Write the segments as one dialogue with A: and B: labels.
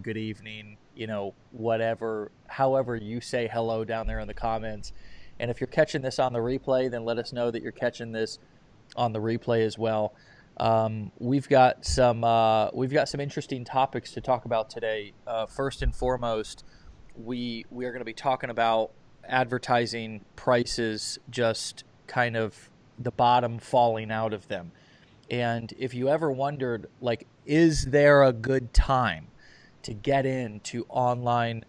A: good evening, whatever, however you say hello down there in the comments. And if you're catching this on the replay, then let us know that you're catching this on the replay as well. We've got some interesting topics to talk about today. First and foremost, we are going to be talking about advertising prices, just kind of the bottom falling out of them. And if you ever wondered, like, is there a good time to get into online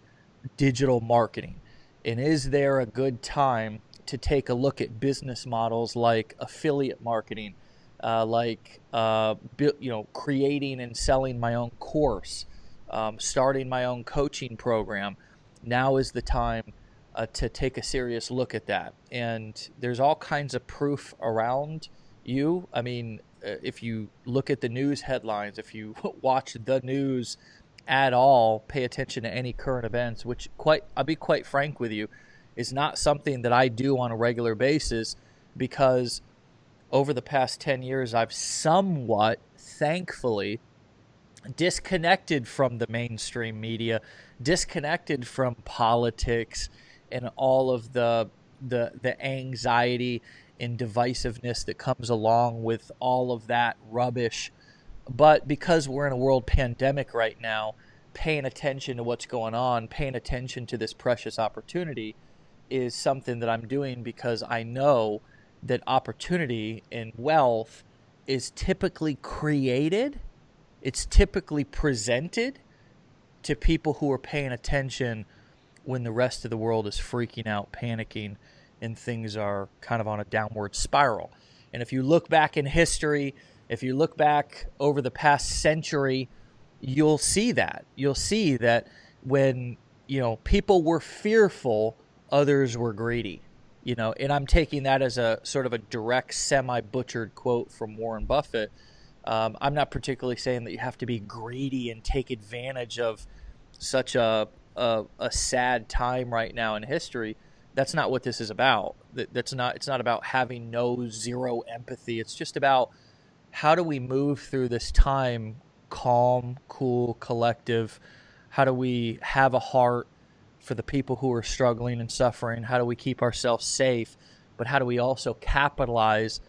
A: digital marketing? And is there a good time to take a look at business models like affiliate marketing, creating and selling my own course, starting my own coaching program? Now is the time to take a serious look at that. And there's all kinds of proof around you. I mean, if you look at the news headlines, if you watch the news at all, pay attention to any current events, which I'll be quite frank with you, is not something that I do on a regular basis, because over the past 10 years, I've somewhat, thankfully, disconnected from the mainstream media, disconnected from politics and all of the anxiety and divisiveness that comes along with all of that rubbish. But because we're in a world pandemic right now, paying attention to what's going on, paying attention to this precious opportunity is something that I'm doing, because I know that opportunity and wealth is typically created, it's typically presented to people who are paying attention when the rest of the world is freaking out, panicking, and things are kind of on a downward spiral. And if you look back in history, if you look back over the past century, you'll see that. You'll see that when, people were fearful, others were greedy. And I'm taking that as a sort of a direct, semi-butchered quote from Warren Buffett. I'm not particularly saying that you have to be greedy and take advantage of such a sad time right now in history. That's not what this is about. It's not about having zero empathy. It's just about, how do we move through this time calm, cool, collective? How do we have a heart for the people who are struggling and suffering? How do we keep ourselves safe? But how do we also capitalize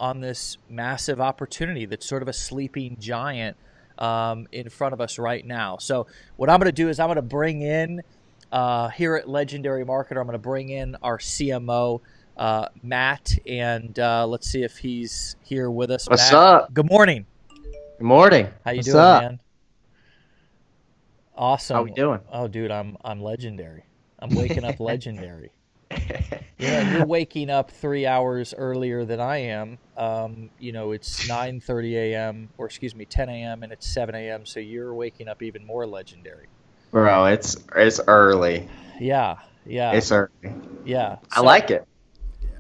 A: on this massive opportunity that's sort of a sleeping giant in front of us right now? So what I'm going to do is I'm going to bring in, here at Legendary Marketer, I'm going to bring in our CMO, Matt, and let's see if he's here with us.
B: What's
A: Matt,
B: up?
A: good morning.
B: Good morning.
A: How you
B: What's
A: doing,
B: up?
A: man?
B: How we
A: Awesome.
B: doing?
A: Oh, dude, I'm legendary. I'm waking up legendary. And you're waking up 3 hours earlier than I am. It's 9:30 a.m. or 10 a.m. and it's 7 a.m. So you're waking up even more legendary.
B: Bro, it's early.
A: Yeah, yeah,
B: It's early.
A: yeah.
B: I
A: So
B: like it.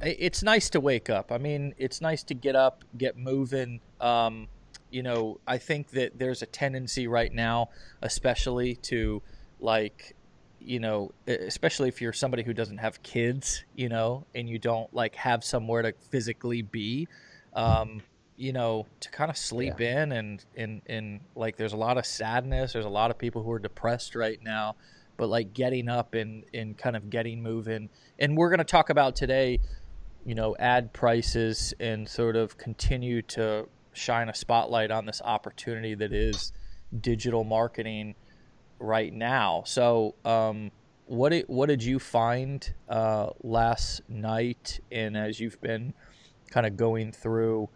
A: it's nice to wake up. I mean, it's nice to get up, get moving. I think that there's a tendency right now, especially to, like, especially if you're somebody who doesn't have kids, and you don't like have somewhere to physically be, to kind of
B: Yeah.
A: sleep in, and like, there's a lot of sadness. There's a lot of people who are depressed right now, but like getting up and kind of getting moving. And we're going to talk about today, ad prices, and sort of continue to shine a spotlight on this opportunity that is digital marketing right now. So, what did you find last night, and as you've been kind of going through,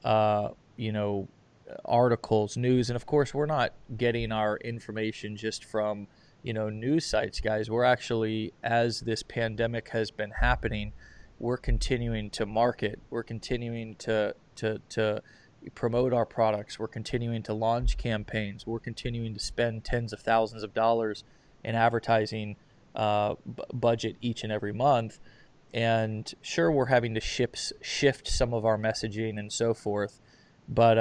A: uh, you know, articles, news, and of course, we're not getting our information just from news sites, guys. We're actually, as this pandemic has been happening, we're continuing to market. We're continuing to promote our products. We're continuing to launch campaigns. We're continuing to spend tens of thousands of dollars in advertising budget each and every month. And sure, we're having to shift some of our messaging and so forth. But,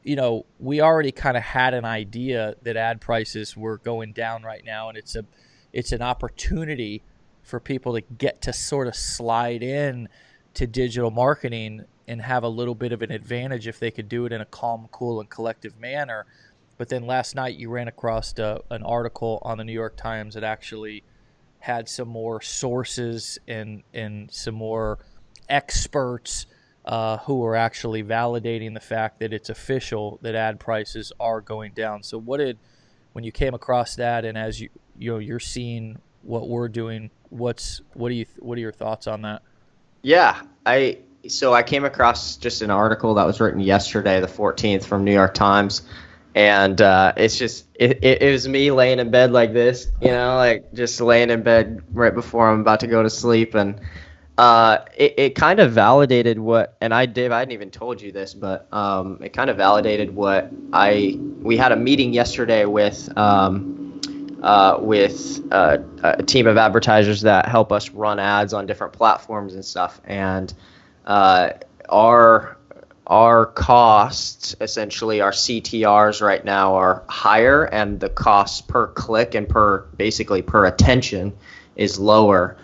A: we already kind of had an idea that ad prices were going down right now. And it's an opportunity for people to get to sort of slide in to digital marketing and have a little bit of an advantage if they could do it in a calm, cool, and collective manner. But then last night you ran across an article on the New York Times that actually had some more sources and some more experts who are actually validating the fact that it's official that ad prices are going down. So when you came across that, and as you're seeing what we're doing, what are your thoughts on that?
B: Yeah, I came across just an article that was written yesterday, the 14th, from New York Times, and it's just it was me laying in bed like this, like just laying in bed right before I'm about to go to sleep, and it kind of validated Dave, I hadn't even told you this, but it kind of validated we had a meeting yesterday with a team of advertisers that help us run ads on different platforms and stuff. And our costs, essentially our CTRs right now, are higher, and the costs per click and per attention is lower.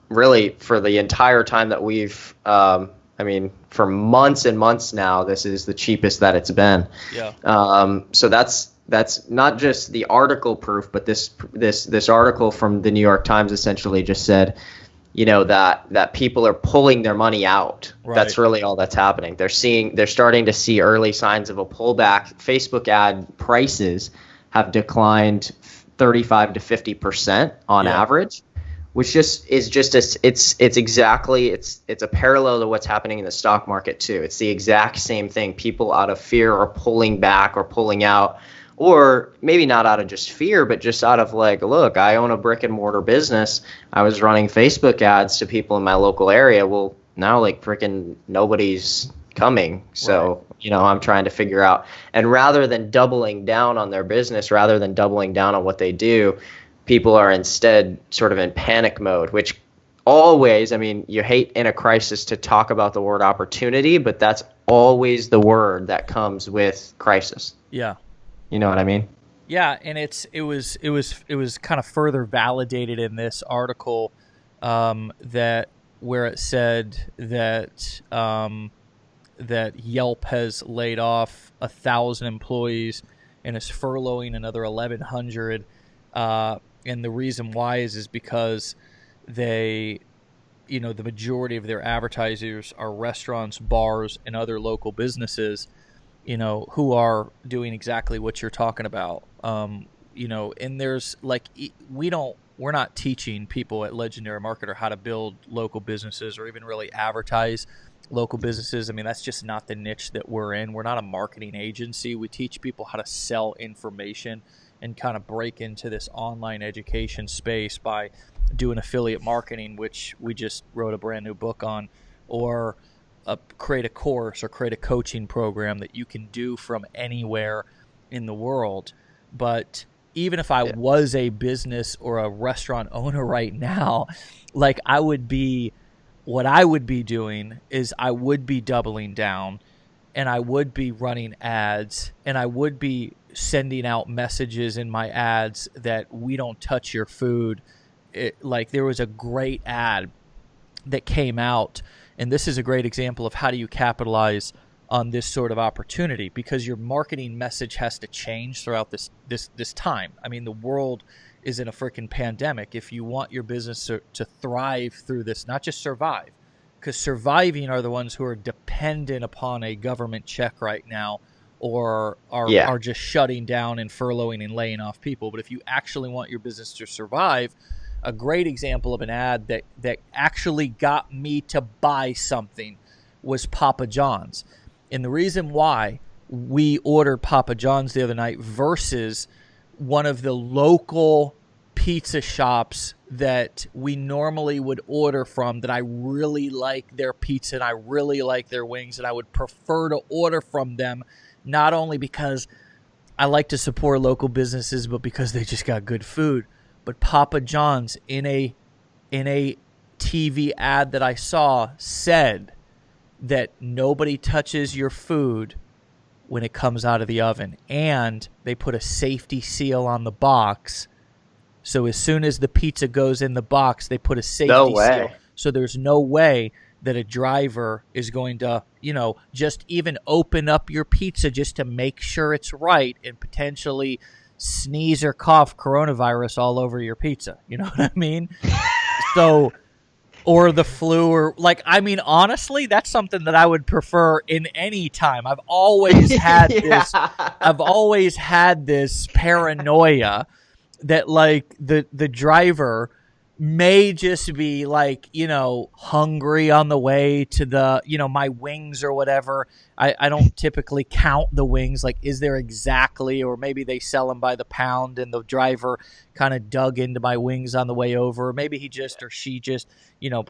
B: Really, for the entire time that we've, for months and months now, this is the cheapest that it's been.
A: Yeah.
B: So that's not just the article proof, but this article from the New York Times essentially just said, that people are pulling their money out.
A: Right.
B: That's really all that's happening. They're starting to see early signs of a pullback. Facebook ad prices have declined 35 to 50% on average, which it's a parallel to what's happening in the stock market too. It's the exact same thing. People out of fear are pulling back or pulling out, or maybe not out of just fear, but just out of like, look, I own a brick and mortar business. I was running Facebook ads to people in my local area. Well, now like freaking nobody's coming. So,
A: right.
B: I'm trying to figure out, and rather than doubling down on their business, rather than doubling down on what they do, people are instead sort of in panic mode, which always, you hate in a crisis to talk about the word opportunity, but that's always the word that comes with crisis.
A: Yeah.
B: You know what I mean?
A: Yeah, and it was kind of further validated in this article that where it said that that Yelp has laid off 1,000 employees and is furloughing another 1,100. And the reason why is because they, the majority of their advertisers are restaurants, bars, and other local businesses, who are doing exactly what you're talking about. And there's like, we're not teaching people at Legendary Marketer how to build local businesses or even really advertise local businesses. That's just not the niche that we're in. We're not a marketing agency. We teach people how to sell information and kind of break into this online education space by doing affiliate marketing, which we just wrote a brand new book on, or create a course or create a coaching program that you can do from anywhere in the world. But even if I was a business or a restaurant owner right now, like what I would be doing is I would be doubling down, and I would be running ads, and I would be sending out messages in my ads that we don't touch your food. Like there was a great ad that came out, and this is a great example of how do you capitalize on this sort of opportunity, because your marketing message has to change throughout this time. The world is in a freaking pandemic. If you want your business to thrive through this, not just survive, because surviving are the ones who are dependent upon a government check right now, or are just shutting down and furloughing and laying off people. But if you actually want your business to survive, a great example of an ad that actually got me to buy something was Papa John's. And the reason why we ordered Papa John's the other night versus one of the local pizza shops that we normally would order from, that I really like their pizza and I really like their wings, and I would prefer to order from them, not only because I like to support local businesses, but because they just got good food. But Papa John's in a TV ad that I saw said that nobody touches your food when it comes out of the oven, and they put a safety seal on the box. So as soon as the pizza goes in the box, they put a safety seal. So there's no way that a driver is going to, just even open up your pizza just to make sure it's right and potentially sneeze or cough coronavirus all over your pizza. You know what I mean? So, or the flu, or honestly, that's something that I would prefer in any time. I've always had this paranoia that the driver may just be hungry on the way to the, my wings or whatever. I don't typically count the wings. Is there exactly, or maybe they sell them by the pound and the driver kind of dug into my wings on the way over. Or maybe he just, or she just,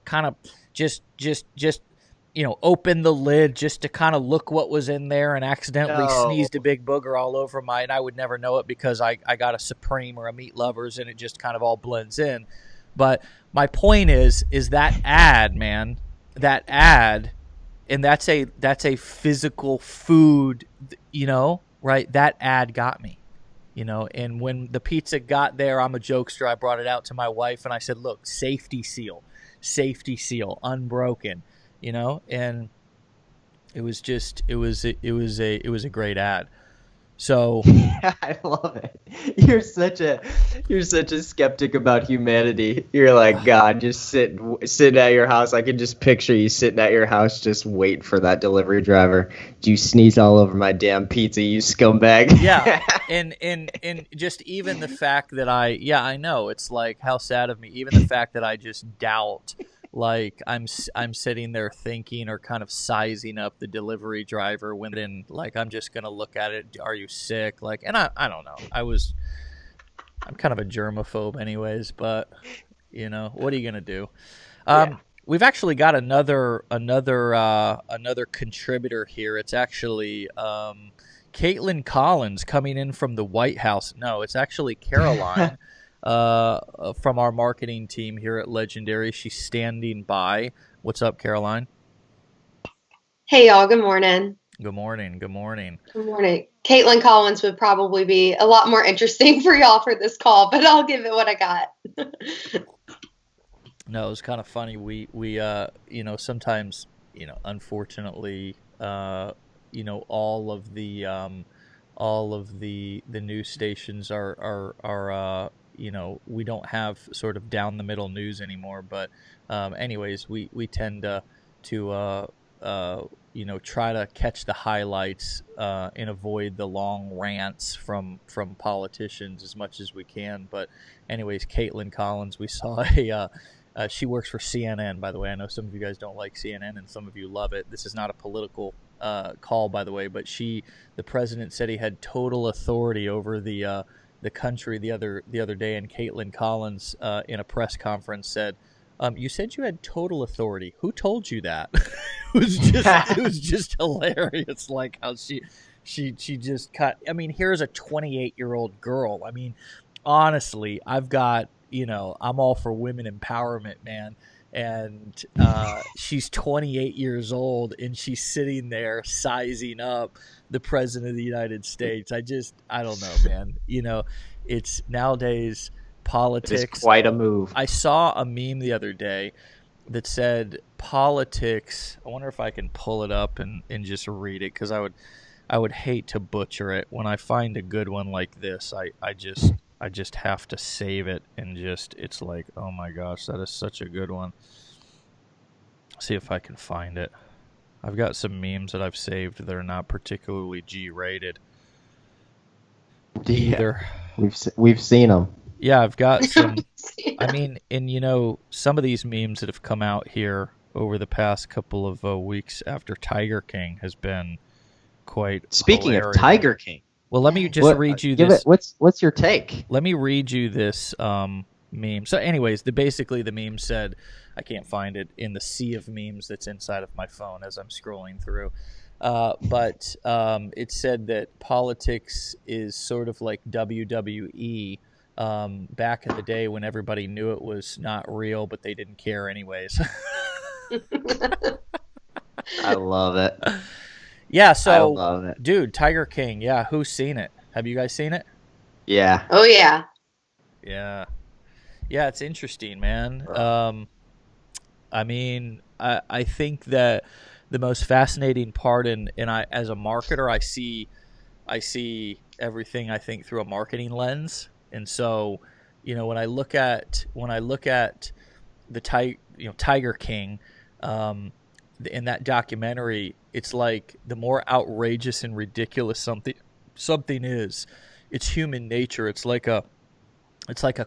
A: kind of just opened the lid just to kind of look what was in there and accidentally sneezed a big booger all over and I would never know it because I got a Supreme or a Meat Lovers and it just kind of all blends in. But my point is that ad, man, and that's a physical food, right? That ad got me, and when the pizza got there, I'm a jokester. I brought it out to my wife and I said, look, safety seal, unbroken, and it was a great ad. So
B: I love it. You're such a skeptic about humanity. You're like, God, just sitting at your house. I can just picture you sitting at your house just waiting for that delivery driver. You sneeze all over my damn pizza, you scumbag.
A: Yeah. And just even the fact that I know it's like, how sad of me. Even the fact that I just doubt, I'm sitting there thinking or kind of sizing up the delivery driver when I'm just going to look at it. Are you sick? And I don't know. I'm kind of a germaphobe anyways, but what are you going to do? We've actually got another contributor here. It's actually, Caitlin Collins coming in from the White House. No, it's actually Caroline. From our marketing team here at Legendary. She's standing by. What's up, Caroline?
C: Hey, y'all. Good morning.
A: Good morning.
C: Good morning. Caitlin Collins would probably be a lot more interesting for y'all for this call, but I'll give it what I got.
A: No, it was kind of funny. We sometimes, unfortunately, all of the news stations are we don't have sort of down the middle news anymore. But anyways, we tend to try to catch the highlights and avoid the long rants from politicians as much as we can. But anyways, Caitlin Collins, we saw she works for CNN, by the way. I know some of you guys don't like CNN and some of you love it. This is not a political call, by the way, but the president said he had total authority over the country the other day, and Caitlin Collins in a press conference said, "You said you had total authority. Who told you that?" it was just hilarious, like how she just cut. I mean, here's a 28-year-old girl. I mean, honestly, I've got I'm all for women empowerment, man. And she's 28 years old, and she's sitting there sizing up the president of the United States. I don't know, man. It's nowadays politics.
B: It's quite a move.
A: I saw a meme the other day that said politics. I wonder if I can pull it up and just read it, because I would hate to butcher it. When I find a good one like this, I just have to save it, and it's like, oh my gosh, that is such a good one. See if I can find it. I've got some memes that I've saved that are not particularly G-rated either.
B: We've seen them.
A: Yeah, I've got some. I mean, and some of these memes that have come out here over the past couple of weeks after Tiger King has been quite
B: Speaking
A: hilarious.
B: Of Tiger King.
A: Well, let me just read you this.
B: What's your take?
A: Let me read you this meme. So anyways, basically the meme said, I can't find it in the sea of memes that's inside of my phone as I'm scrolling through. But it said that politics is sort of like WWE back in the day when everybody knew it was not real, but they didn't care anyways.
B: I love it.
A: Yeah, so,
B: I love it.
A: Dude, Tiger King, yeah, who's seen it? Have you guys seen it?
B: Yeah.
C: Oh, yeah.
A: Yeah. Yeah, it's interesting, man. I mean, I think that the most fascinating part, and I, as a marketer, I see everything, I think, through a marketing lens. And so, when I look at the Tiger King, in that documentary, it's like the more outrageous and ridiculous something is, it's human nature. It's like a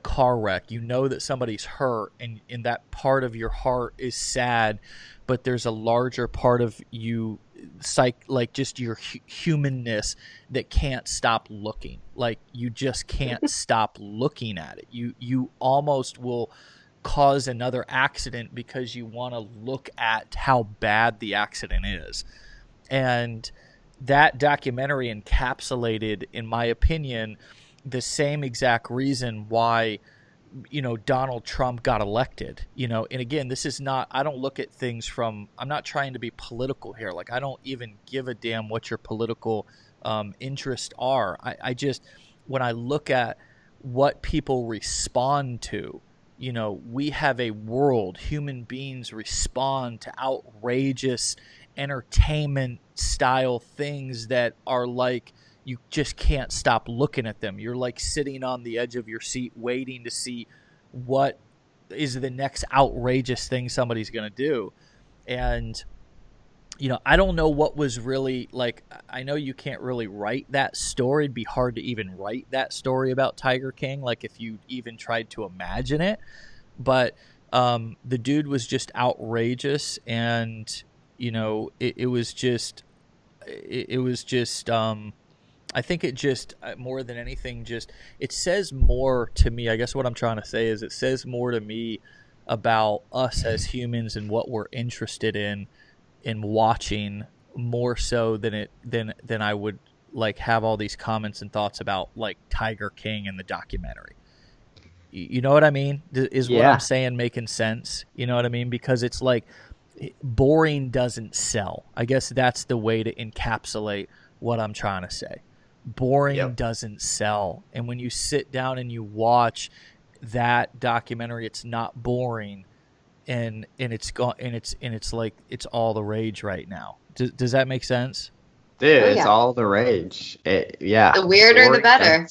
A: car wreck. You know that somebody's hurt, and that part of your heart is sad, but there's a larger part of you, like just your humanness, that can't stop looking. Like, you just can't stop looking at it. You almost will cause another accident because you want to look at how bad the accident is. And that documentary encapsulated, in my opinion, the same exact reason why, Donald Trump got elected, and again, this is not, I don't look at things from, I'm not trying to be political here. Like, I don't even give a damn what your political interests are. I just, when I look at what people respond to, we have a world, human beings respond to outrageous entertainment style things that are like, you just can't stop looking at them. You're like sitting on the edge of your seat waiting to see what is the next outrageous thing somebody's going to do. And, I don't know what was really, like, I know you can't really write that story. It'd be hard to even write that story about Tiger King, like if you even tried to imagine it. But the dude was just outrageous, and, it was just I think it just, more than anything, it says more to me. I guess what I'm trying to say is, it says more to me about us as humans and what we're interested in watching, more so than I would like have all these comments and thoughts about like Tiger King and the documentary. You know what I mean? Is what I'm saying making sense? You know what I mean? Because it's like, boring doesn't sell. I guess that's the way to encapsulate what I'm trying to say. Boring doesn't sell. And when you sit down and you watch that documentary, it's not boring, and it's gone, and it's like, it's all the rage right now. Does that make sense?
B: Dude, it's all the rage. The
C: weirder the better.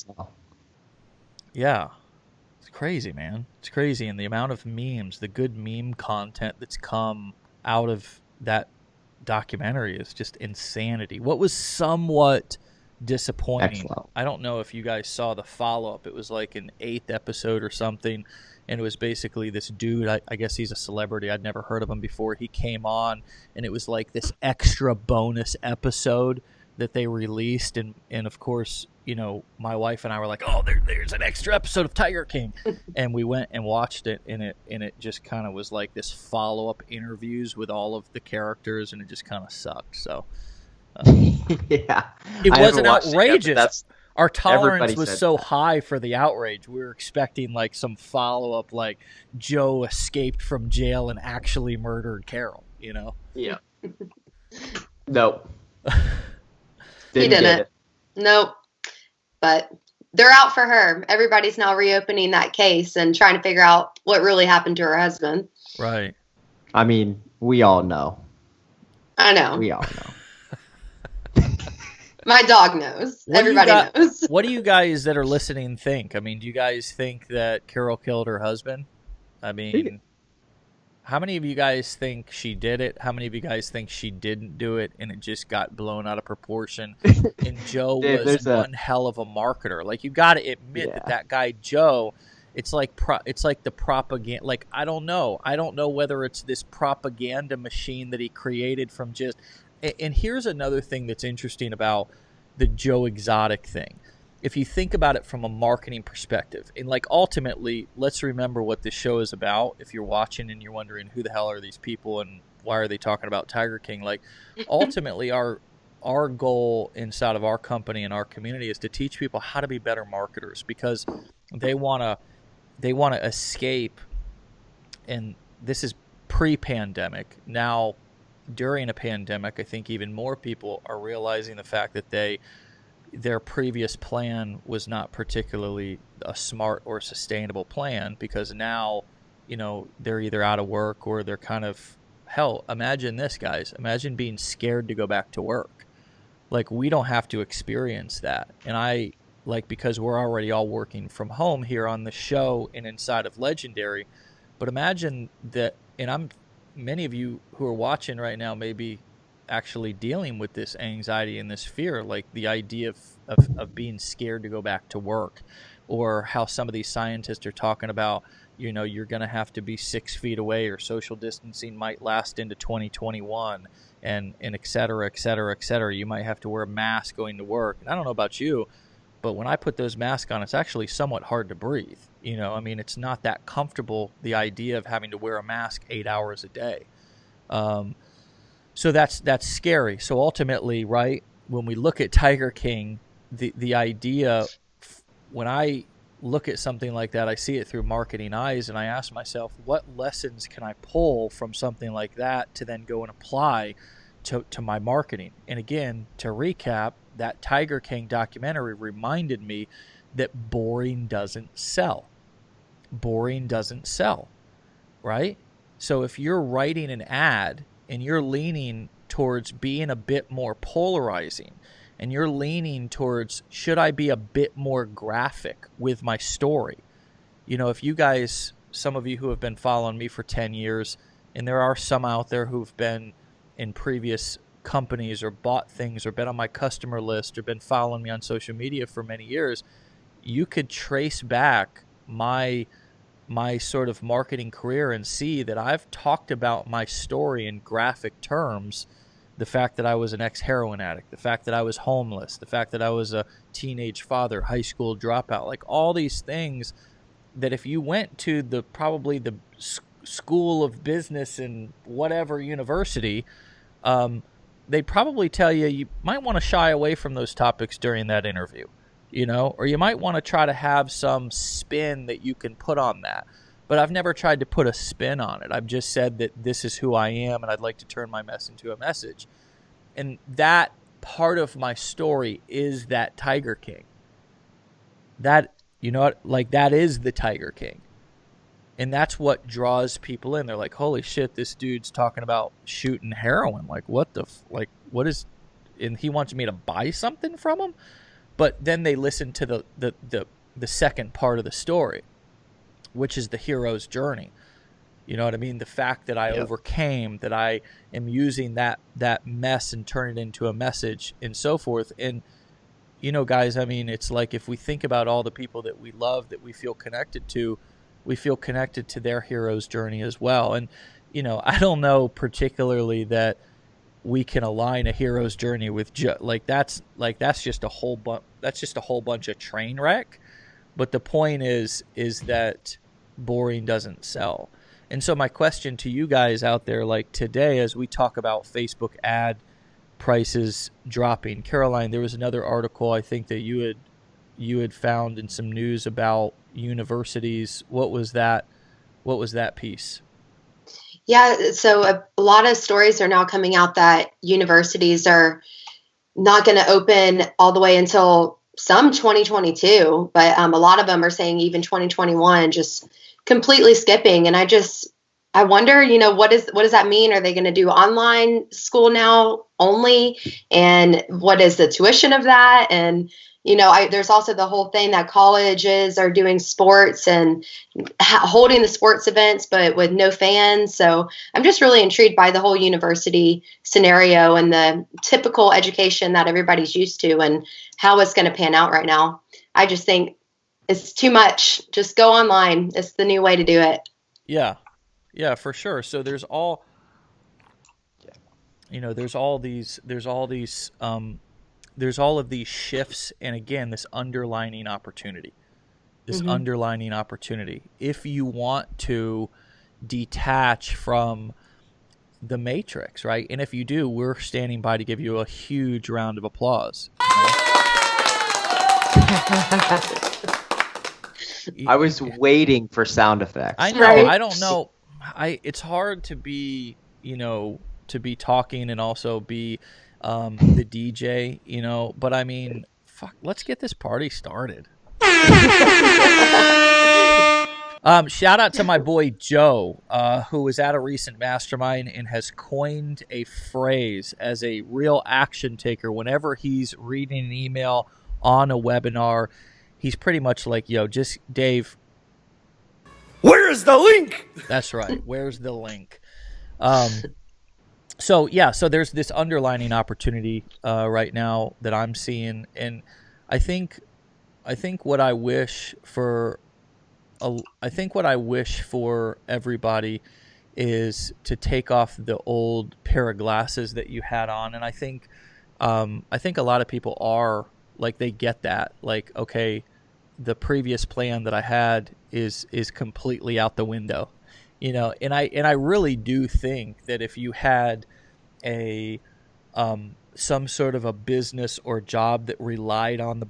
A: Yeah. It's crazy, man. It's crazy. And the amount of memes, the good meme content that's come out of that documentary is just insanity. What was somewhat disappointing,
B: excellent.
A: I don't know if you guys saw the follow-up. It was like an 8th episode or something, and it was basically this dude, I guess he's a celebrity, I'd never heard of him before. He came on, and it was like this extra bonus episode that they released, and of course, my wife and I were like, oh, there's an extra episode of Tiger King. And we went and watched it, and it just kind of was like this follow-up interviews with all of the characters, and it just kind of sucked. So it wasn't outrageous. Our tolerance was so high for the outrage. We were expecting like some follow-up, like Joe escaped from jail and actually murdered Carol,
B: Yeah. Nope.
C: He didn't. Nope. But they're out for her. Everybody's now reopening that case and trying to figure out what really happened to her husband.
A: Right.
B: I mean, we all know.
C: I know.
B: We all know.
C: My dog knows. Everybody knows.
A: What do you guys that are listening think? I mean, do you guys think that Carol killed her husband? I mean, how many of you guys think she did it? How many of you guys think she didn't do it and it just got blown out of proportion? And Joe was one hell of a marketer. Like, you got to admit that guy Joe, it's like the propaganda. Like, I don't know whether it's this propaganda machine that he created from just. And here's another thing that's interesting about the Joe Exotic thing. If you think about it from a marketing perspective, and like ultimately, let's remember what this show is about. If you're watching and you're wondering who the hell are these people and why are they talking about Tiger King, like ultimately our goal inside of our company and our community is to teach people how to be better marketers, because they want to escape. And this is pre-pandemic. Now, during a pandemic, I think even more people are realizing the fact that their previous plan was not particularly a smart or sustainable plan, because now they're either out of work or they're kind of, hell, imagine this, guys. Imagine being scared to go back to work. Like, we don't have to experience that. And because we're already all working from home here on the show and inside of Legendary, but imagine that, and many of you who are watching right now may be actually dealing with this anxiety and this fear, like the idea of being scared to go back to work, or how some of these scientists are talking about, you're going to have to be 6 feet away, or social distancing might last into 2021, and et cetera, et cetera, et cetera. You might have to wear a mask going to work. And I don't know about you, but when I put those masks on, it's actually somewhat hard to breathe. It's not that comfortable, the idea of having to wear a mask 8 hours a day. So that's scary. So ultimately, right, when we look at Tiger King, the idea, when I look at something like that, I see it through marketing eyes, and I ask myself, what lessons can I pull from something like that to then go and apply to my marketing? And again, to recap, that Tiger King documentary reminded me that boring doesn't sell. Boring doesn't sell, right? So if you're writing an ad and you're leaning towards being a bit more polarizing, and you're leaning towards, should I be a bit more graphic with my story? If you guys, some of you who have been following me for 10 years, and there are some out there who've been in previous companies or bought things or been on my customer list or been following me on social media for many years, you could trace back my sort of marketing career and see that I've talked about my story in graphic terms. The fact that I was an ex-heroin addict, the fact that I was homeless, the fact that I was a teenage father, high school dropout, like all these things that if you went to probably the school of business and whatever university, they'd probably tell you might want to shy away from those topics during that interview, or you might want to try to have some spin that you can put on that. But I've never tried to put a spin on it. I've just said that this is who I am, and I'd like to turn my mess into a message. And that part of my story is that Tiger King. That, that is the Tiger King. And that's what draws people in. They're like, holy shit, this dude's talking about shooting heroin. Like, what is, and he wants me to buy something from him? But then they listen to the second part of the story, which is the hero's journey. You know what I mean? The fact that I overcame, that I am using that mess and turn it into a message and so forth. And, guys, it's like if we think about all the people that we love, that we feel connected to their hero's journey as well. And, I don't know particularly that we can align a hero's journey with that's just a whole bunch of train wreck. But the point is that boring doesn't sell. And so my question to you guys out there, like today, as we talk about Facebook ad prices dropping, Caroline, there was another article I think that you had found in some news about universities. What was that piece?
C: Yeah, so a lot of stories are now coming out that universities are not going to open all the way until some 2022, but a lot of them are saying even 2021, just completely skipping. And I wonder, what does that mean? Are they going to do online school now only? And what is the tuition of that? And, there's also the whole thing that colleges are doing sports and holding the sports events, but with no fans. So I'm just really intrigued by the whole university scenario and the typical education that everybody's used to and how it's going to pan out right now. I just think it's too much. Just go online. It's the new way to do it.
A: Yeah. Yeah, for sure. So there's all of these shifts, and again, this underlining opportunity. If you want to detach from the matrix, right? And if you do, we're standing by to give you a huge round of applause.
B: I was waiting for sound effects.
A: I know. Right? I don't know. It's hard to be, to be talking and also be the DJ, but fuck, let's get this party started. Shout out to my boy Joe, who was at a recent mastermind and has coined a phrase as a real action taker. Whenever he's reading an email on a webinar, he's pretty much like, yo, just Dave,
D: where is the link?
A: That's right. Where's the link? So there's this underlining opportunity right now that I'm seeing, and I think what I wish for everybody is to take off the old pair of glasses that you had on, and I think a lot of people are like, they get that, like, okay, the previous plan that I had is completely out the window, and I really do think that if you had a some sort of a business or job that relied on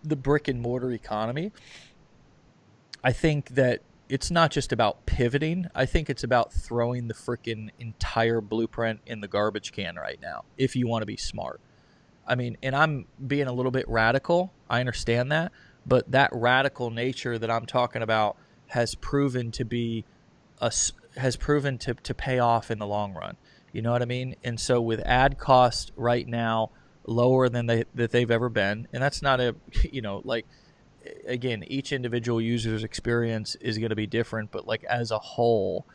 A: the brick and mortar economy, I think that it's not just about pivoting. I think it's about throwing the freaking entire blueprint in the garbage can right now if you want to be smart. I mean, and I'm being a little bit radical. I understand that. But that radical nature that I'm talking about has proven to be to pay off in the long run. You know what I mean? And so with ad costs right now lower than they've ever been, and that's not a, like, again, each individual user's experience is going to be different, but like as a whole,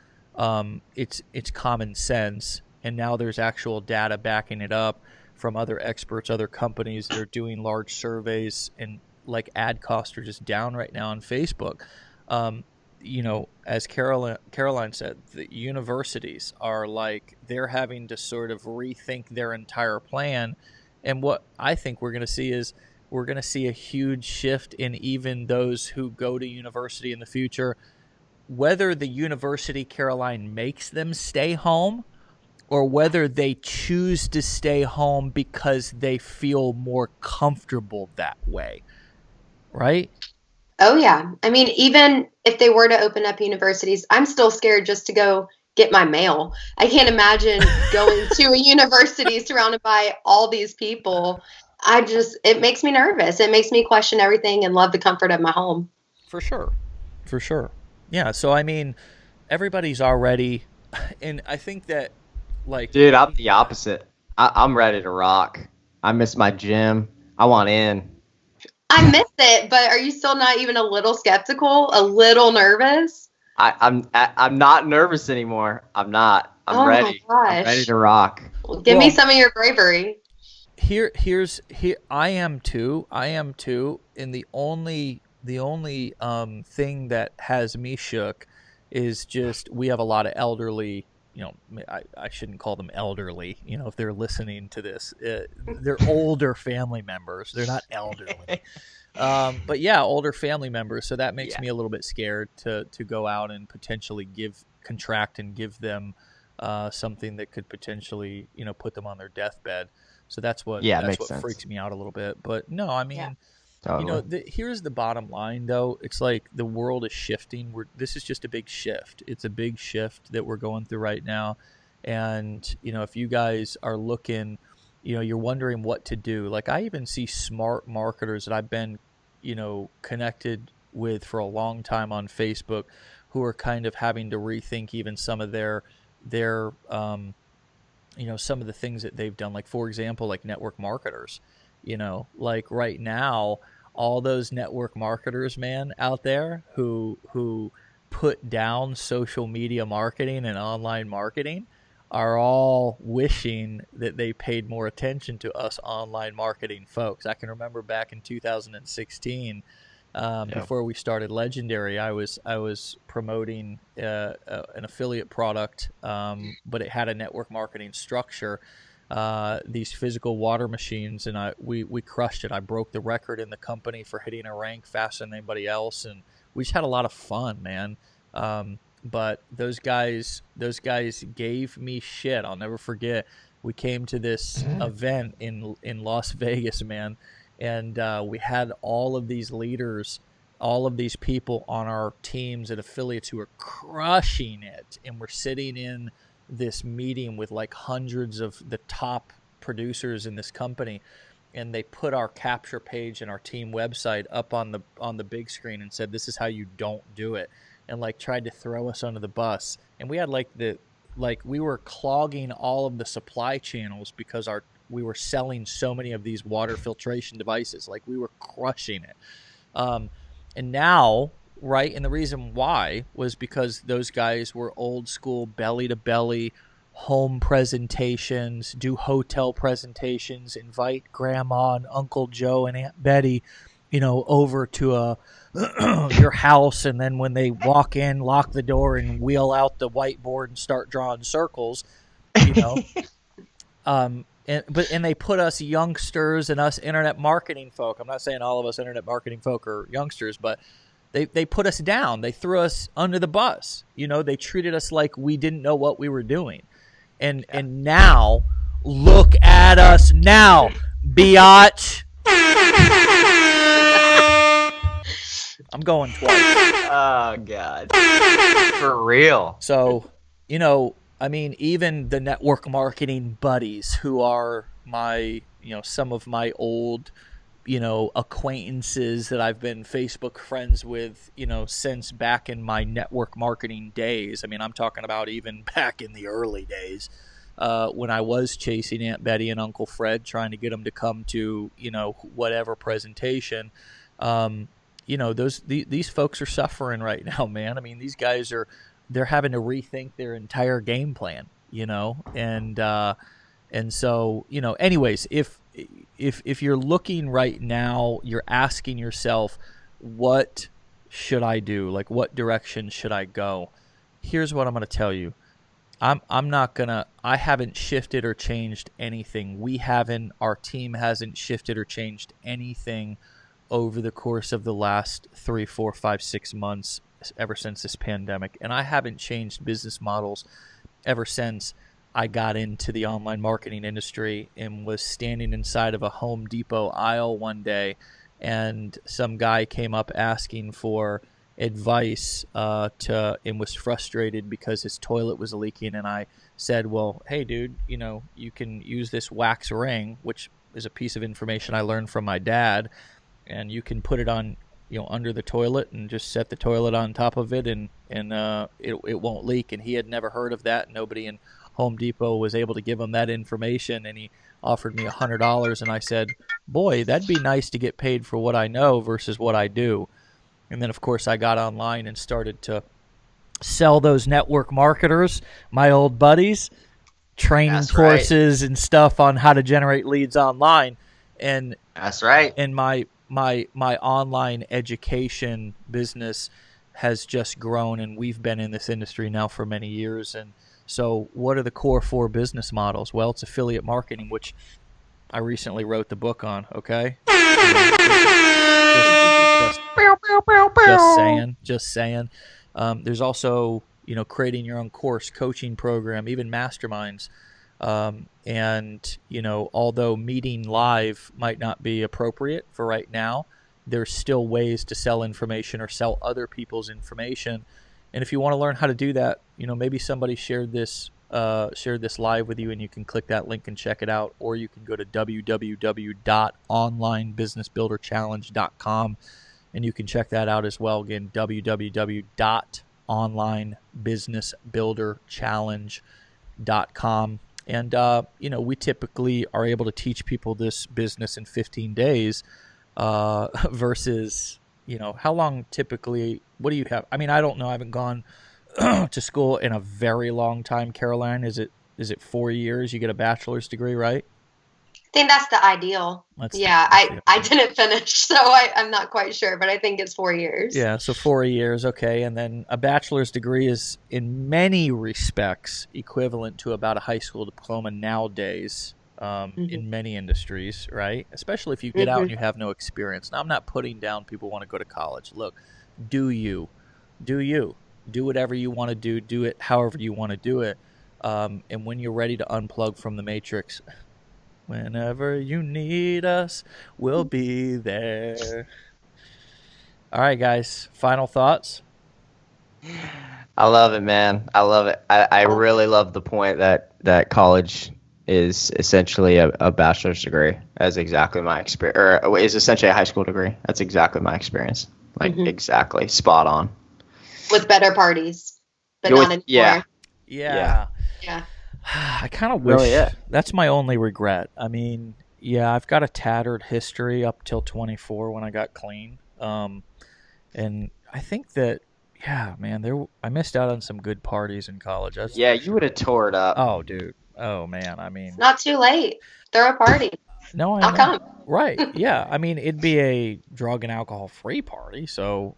A: it's common sense. And now there's actual data backing it up from other experts, other companies. They're doing large surveys, and like ad costs are just down right now on Facebook. As Caroline said, the universities are like, they're having to sort of rethink their entire plan. And what I think we're going to see is we're going to see a huge shift in even those who go to university in the future, whether the university, Caroline, makes them stay home or whether they choose to stay home because they feel more comfortable that way. Right?
C: Oh, yeah. I mean, even if they were to open up universities, I'm still scared just to go get my mail. I can't imagine going to a university surrounded by all these people. It makes me nervous. It makes me question everything and love the comfort of my home.
A: For sure. Yeah. So, I mean, everybody's already, and I think that, like,
B: dude, I'm the opposite. I'm ready to rock. I miss my gym. I want in.
C: I miss it, but are you still not even a little skeptical, a little nervous?
B: I'm not nervous anymore. I'm not. I'm ready.
C: My gosh.
B: I'm ready to rock.
C: Well, give me some of your bravery.
A: Here I am too. And the only thing that has me shook is just, we have a lot of elderly, I shouldn't call them elderly, if they're listening to this, they're older family members. They're not elderly. But yeah, older family members. So that makes me a little bit scared to go out and potentially contract and give them something that could potentially, put them on their deathbed. So that's what freaks me out a little bit. But no, I mean, totally. Here's the bottom line, though. It's like the world is shifting. This is just a big shift. It's a big shift that we're going through right now. And, if you guys are looking, you're wondering what to do. Like, I even see smart marketers that I've been, connected with for a long time on Facebook who are kind of having to rethink even some of their some of the things that they've done. Like, for example, like network marketers, like right now, all those network marketers, man, out there who put down social media marketing and online marketing are all wishing that they paid more attention to us online marketing folks. I can remember back in 2016, before we started Legendary, I was promoting an affiliate product, but it had a network marketing structure. These physical water machines, and we crushed it. I broke the record in the company for hitting a rank faster than anybody else, and we just had a lot of fun, man. But those guys gave me shit. I'll never forget. We came to this event in Las Vegas, man, and we had all of these leaders, all of these people on our teams and affiliates who were crushing it, and we're sitting in this meeting with like hundreds of the top producers in this company, and they put our capture page and our team website up on the big screen and said, "This is how you don't do it." and like tried to throw us under the bus. And we had we were clogging all of the supply channels because we were selling so many of these water filtration devices. Like we were crushing it. And now, right, and the reason why was because those guys were old school, belly to belly, home presentations, do hotel presentations, invite grandma and Uncle Joe and Aunt Betty, over to your house, and then when they walk in, lock the door and wheel out the whiteboard and start drawing circles, and they put us youngsters and us internet marketing folk. I'm not saying all of us internet marketing folk are youngsters, but they put us down. They threw us under the bus. They treated us like we didn't know what we were doing. And now, look at us now, biatch. I'm going twice.
B: Oh, God. For real.
A: So, even the network marketing buddies who are my, some of my old, acquaintances that I've been Facebook friends with, since back in my network marketing days. I mean, I'm talking about even back in the early days when I was chasing Aunt Betty and Uncle Fred, trying to get them to come to, whatever presentation. These folks are suffering right now, man. I mean, these guys they're having to rethink their entire game plan, and so, anyways, if you're looking right now, you're asking yourself, what should I do? Like, what direction should I go? Here's what I'm going to tell you. I haven't shifted or changed anything. Our team hasn't shifted or changed anything over the course of the last 3, 4, 5, 6 months, ever since this pandemic. And I haven't changed business models ever since I got into the online marketing industry and was standing inside of a Home Depot aisle one day, and some guy came up asking for advice and was frustrated because his toilet was leaking. And I said, well, hey, dude, you can use this wax ring, which is a piece of information I learned from my dad, and you can put it on, under the toilet and just set the toilet on top of it, and it won't leak. And he had never heard of that. Nobody in Home Depot was able to give him that information, and he offered me $100, and I said, boy, that'd be nice to get paid for what I know versus what I do. And then, of course, I got online and started to sell those network marketers, my old buddies, training courses and stuff on how to generate leads online. And
B: that's right.
A: And my online education business has just grown, and we've been in this industry now for many years. And so what are the core 4 business models? Well, it's affiliate marketing, which I recently wrote the book on, okay? Just saying. There's also, creating your own course, coaching program, even masterminds. And, although meeting live might not be appropriate for right now, there's still ways to sell information or sell other people's information. And if you want to learn how to do that, maybe somebody shared this live with you, and you can click that link and check it out, or you can go to www.onlinebusinessbuilderchallenge.com and you can check that out as well. Again, www.onlinebusinessbuilderchallenge.com. And, we typically are able to teach people this business in 15 days versus, how long typically, what do you have? I mean, I don't know. I haven't gone to school in a very long time, Caroline. Is it 4 years? You get a bachelor's degree, right?
C: I think that's the ideal. I didn't finish, so I'm not quite sure, but I think it's 4 years.
A: Yeah, so 4 years, okay. And then a bachelor's degree is, in many respects, equivalent to about a high school diploma nowadays in many industries, right? Especially if you get out and you have no experience. Now, I'm not putting down people who want to go to college. Look, do you. Do whatever you want to do. Do it however you want to do it. And when you're ready to unplug from the matrix, whenever you need us, we'll be there. All right, guys. Final thoughts?
B: I love it, man. I love it. I really love the point that college is essentially a bachelor's degree. That's exactly my experience. Or is essentially a high school degree. That's exactly my experience. Like, exactly. Spot on.
C: with better parties, but
B: Go
C: not
B: with-
C: anymore.
A: Yeah.
C: Yeah.
A: I kind of wish.
B: Really, yeah.
A: That's my only regret. I mean, yeah, I've got a tattered history up till 24 when I got clean. And I think that, yeah, man, I missed out on some good parties in college. That's
B: Yeah,
A: for
B: you
A: sure.
B: would have tore it up.
A: Oh, dude. Oh, man. I mean,
C: It's not too late. Throw a party.
A: no, I
C: I'll
A: know.
C: come.
A: Right. Yeah. I mean, it'd be a drug and alcohol free party. So,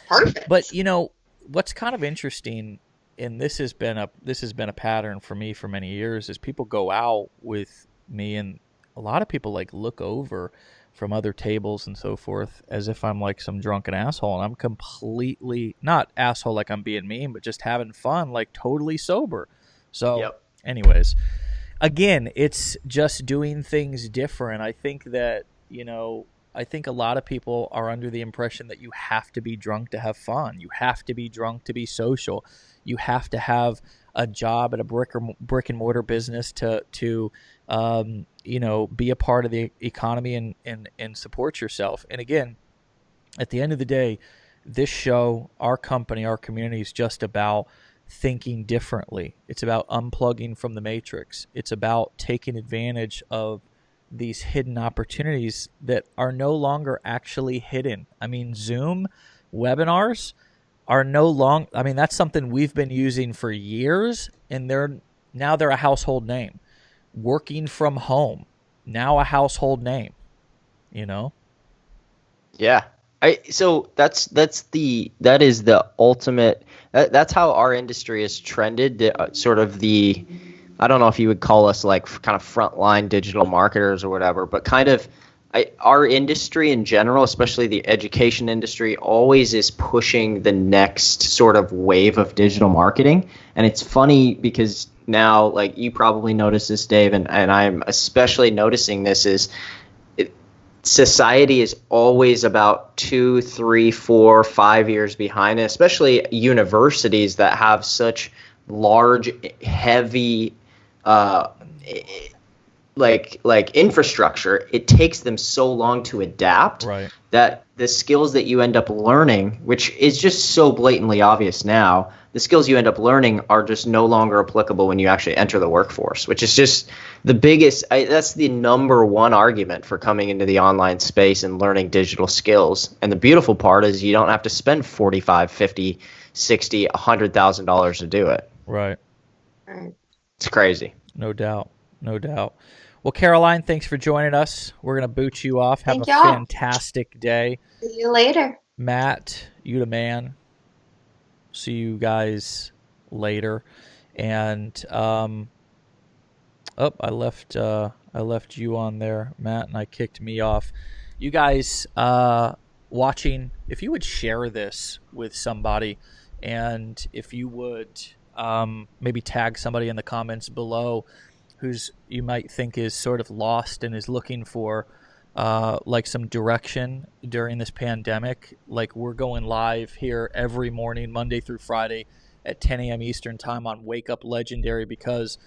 C: Perfect.
A: but you know, what's kind of interesting, and this has been a pattern for me for many years, is people go out with me, and a lot of people like look over from other tables and so forth as if I'm like some drunken asshole, and I'm completely not asshole like I'm being mean, but just having fun, like totally sober. So,
B: Yep.
A: anyways, again, it's just doing things different. I think that, I think a lot of people are under the impression that you have to be drunk to have fun. You have to be drunk to be social. You have to have a job at a brick and mortar business to be a part of the economy and support yourself. And again, at the end of the day, this show, our company, our community is just about thinking differently. It's about unplugging from the matrix. It's about taking advantage of these hidden opportunities that are no longer actually hidden. I mean, Zoom webinars are no longer, I mean, that's something we've been using for years, and they're a household name. Working from home, now a household name,
B: Yeah. So that is the ultimate. That's how our industry has trended. I don't know if you would call us like kind of frontline digital marketers or whatever, but kind of our industry in general, especially the education industry, always is pushing the next sort of wave of digital marketing. And it's funny because now, like you probably noticed this, Dave, and I'm especially noticing this is society is always about 2, 3, 4, 5 years behind, and especially universities that have such large, heavy, like infrastructure. It takes them so long to adapt,
A: right,
B: that the skills that you end up learning, which is just so blatantly obvious now, the skills you end up learning are just no longer applicable when you actually enter the workforce, which is just the biggest. That's the number one argument for coming into the online space and learning digital skills. And the beautiful part is you don't have to spend $45, $50, $60, $100,000 to do it.
A: right.
B: It's crazy.
A: No doubt. No doubt. Well, Caroline, thanks for joining us. We're going to boot you off. Have
C: Thank
A: a
C: y'all.
A: fantastic day.
C: See you later.
A: Matt, you the man. See you guys later. And I left you on there, Matt, and I kicked me off. You guys watching, if you would share this with somebody, and if you would maybe tag somebody in the comments below who's you might think is sort of lost and is looking for like some direction during this pandemic. Like, we're going live here every morning, Monday through Friday at 10 a.m. Eastern time on Wake Up Legendary, because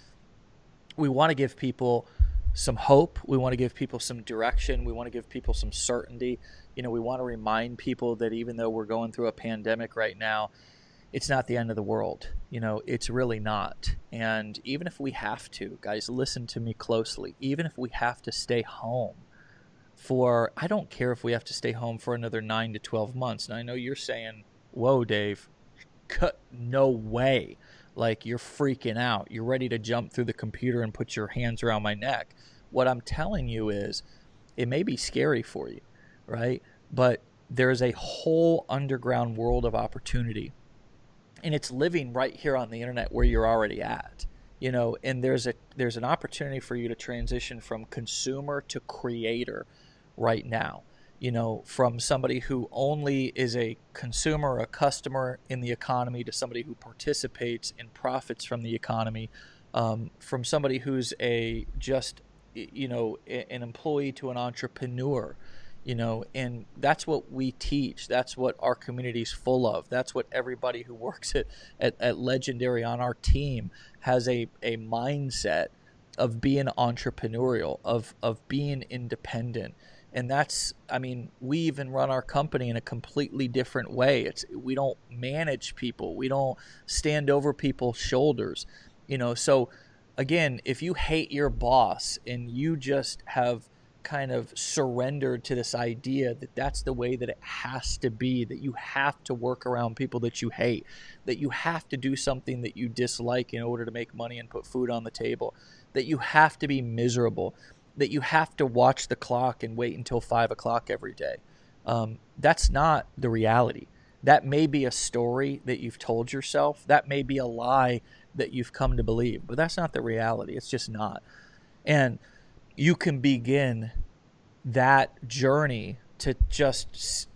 A: we want to give people some hope. We want to give people some direction. We want to give people some certainty. We want to remind people that even though we're going through a pandemic right now, it's not the end of the world. It's really not. And even if we have to, guys, listen to me closely. Even if we have to stay home I don't care if we have to stay home for another 9 to 12 months. And I know you're saying, whoa, Dave, no way. Like, you're freaking out. You're ready to jump through the computer and put your hands around my neck. What I'm telling you is, it may be scary for you, right? But there's a whole underground world of opportunity. And it's living right here on the internet where you're already at, and there's an opportunity for you to transition from consumer to creator right now, from somebody who only is a consumer, a customer in the economy, to somebody who participates and profits from the economy, from somebody who's an employee to an entrepreneur. And that's what we teach. That's what our community's full of. That's what everybody who works at Legendary on our team has a mindset of being entrepreneurial, of being independent. And that's, I mean, we even run our company in a completely different way. We don't manage people. We don't stand over people's shoulders, So again, if you hate your boss and you just have kind of surrendered to this idea that that's the way that it has to be, that you have to work around people that you hate, that you have to do something that you dislike in order to make money and put food on the table, that you have to be miserable, that you have to watch the clock and wait until 5 o'clock every day. That's not the reality. That may be a story that you've told yourself. That may be a lie that you've come to believe, but that's not the reality. It's just not. And you can begin that journey to just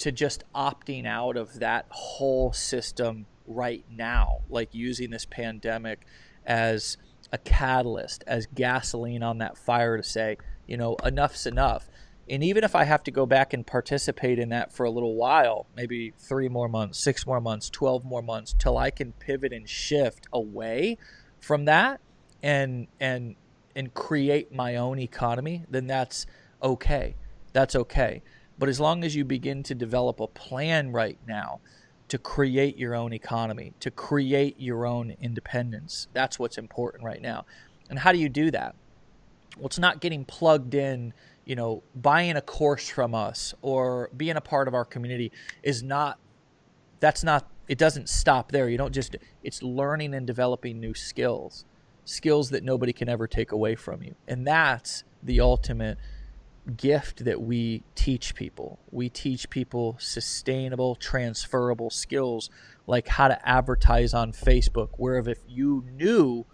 A: opting out of that whole system right now, like using this pandemic as a catalyst, as gasoline on that fire to say, enough's enough. And even if I have to go back and participate in that for a little while, maybe 3 more months, 6 more months, 12 more months, till I can pivot and shift away from that and create my own economy, then that's okay. That's okay. But as long as you begin to develop a plan right now to create your own economy, to create your own independence, that's what's important right now. And how do you do that? Well, it's not getting plugged in, buying a course from us or being a part of our community it doesn't stop there. It's learning and developing new skills that nobody can ever take away from you. And that's the ultimate gift that we teach people. We teach people sustainable, transferable skills like how to advertise on Facebook, where if you knew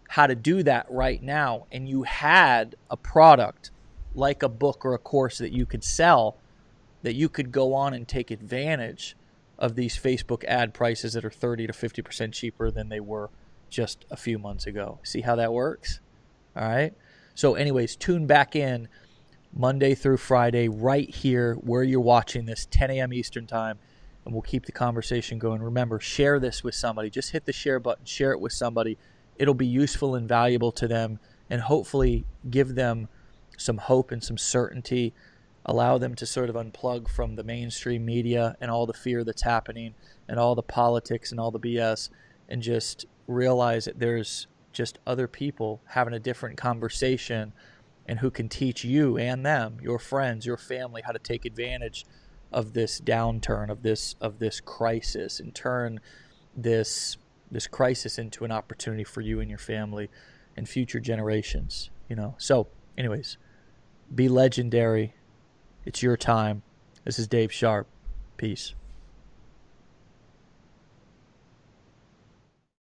A: how to do that right now and you had a product like a book or a course that you could sell, that you could go on and take advantage of these Facebook ad prices that are 30 to 50% cheaper than they were just a few months ago. See how that works? All right. So anyways, tune back in Monday through Friday right here where you're watching this, 10 a.m. Eastern time, and we'll keep the conversation going. Remember, share this with somebody. Just hit the share button, share it with somebody. It'll be useful and valuable to them and hopefully give them some hope and some certainty, allow them to sort of unplug from the mainstream media and all the fear that's happening and all the politics and all the BS, and just realize that there's just other people having a different conversation and who can teach you and them, your friends, your family, how to take advantage of this downturn, of this crisis, and turn this crisis into an opportunity for you and your family and future generations. So anyways, be legendary. It's your time. This is Dave Sharpe. Peace.